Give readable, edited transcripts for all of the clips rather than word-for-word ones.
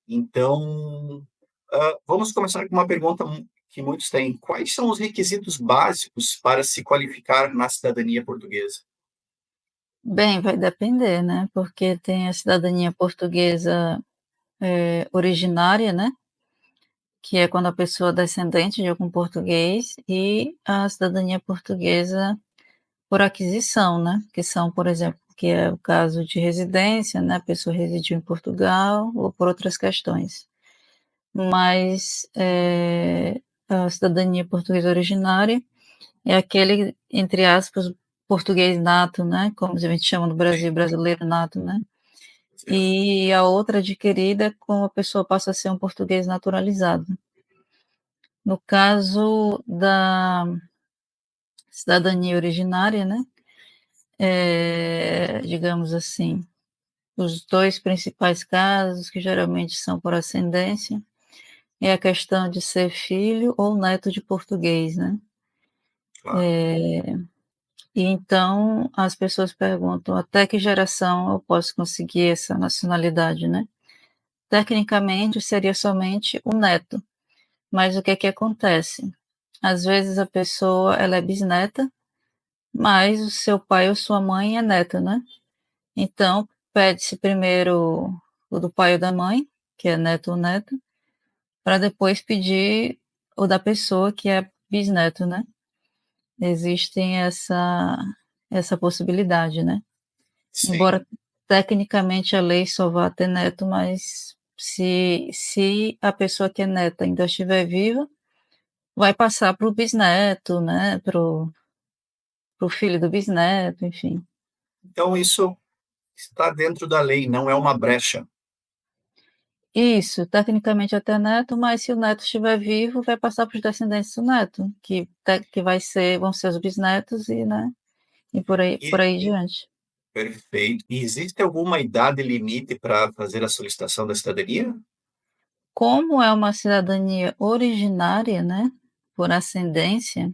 Então, vamos começar com uma pergunta que muitos têm: quais são os requisitos básicos para se qualificar na cidadania portuguesa? Bem, vai depender, né, porque tem a cidadania portuguesa, originária, né, que é quando a pessoa é descendente de algum português, e a cidadania portuguesa por aquisição, né, que são, por exemplo, que é o caso de residência, né, a pessoa residiu em Portugal ou por outras questões. Mas, a cidadania portuguesa originária é aquele, entre aspas, português nato, né, como a gente chama no Brasil, Sim, brasileiro nato, né. certo. E a outra adquirida quando a pessoa passa a ser um português naturalizado. No caso da cidadania originária, né, digamos assim, os 2 principais casos, que geralmente são por ascendência, é a questão de ser filho ou neto de português, né. Claro. E então as pessoas perguntam: "Até que geração eu posso conseguir essa nacionalidade?", né. Tecnicamente seria somente o neto. Mas o que é que acontece? Às vezes a pessoa ela é bisneta, mas o seu pai ou sua mãe é neta, né. Então pede-se primeiro o do pai ou da mãe, que é neto ou neta, para depois pedir o da pessoa que é bisneto, né. Existem essa possibilidade, né. Embora Sim. tecnicamente a lei só vá ter neto, mas se a pessoa que é neta ainda estiver viva, vai passar para o bisneto, né, para o filho do bisneto, enfim. Então isso está dentro da lei, não é uma brecha. Isso, tecnicamente até neto, mas se o neto estiver vivo, vai passar para os descendentes do neto, que vão ser os bisnetos e, né, e por E aí diante. perfeito. E existe alguma idade limite para fazer a solicitação da cidadania? Como é uma cidadania originária, né, por ascendência,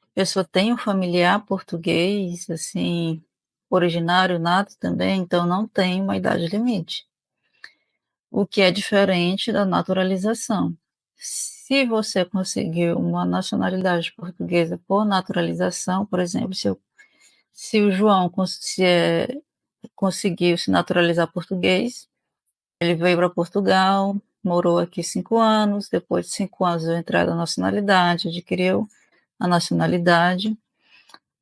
a pessoa tem um familiar português, assim, originário nato também, então não tem uma idade limite. O que é diferente da naturalização. Se você conseguiu uma nacionalidade portuguesa por naturalização, por exemplo, se o João conseguiu se naturalizar português, ele veio para Portugal, morou aqui 5 anos, depois de 5 anos deu entrada na nacionalidade, adquiriu a nacionalidade,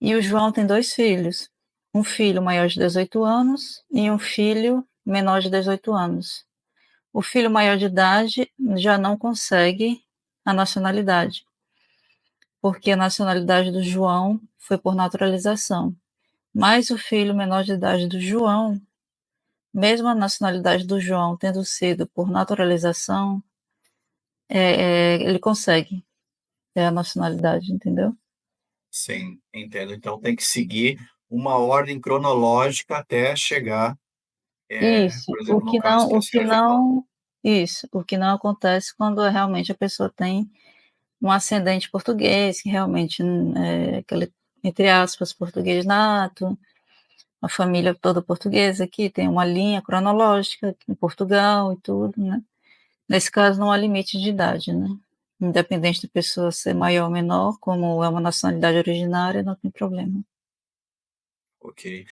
e o João tem 2 filhos, um filho maior de 18 anos e um filho menor de 18 anos. O filho maior de idade já não consegue a nacionalidade, porque a nacionalidade do João foi por naturalização. Mas o filho menor de idade do João, mesmo a nacionalidade do João tendo sido por naturalização, ele consegue ter a nacionalidade, entendeu? Sim, entendo. Então tem que seguir uma ordem cronológica até chegar, Isso, por exemplo, no caso que a senhora já falou. o que não acontece quando realmente a pessoa tem um ascendente português, que realmente, é aquele, entre aspas, português nato, a família toda portuguesa aqui, tem uma linha cronológica em Portugal e tudo, né. Nesse caso não há limite de idade, né. Independente da pessoa ser maior ou menor, como é uma nacionalidade originária, não tem problema. Ok.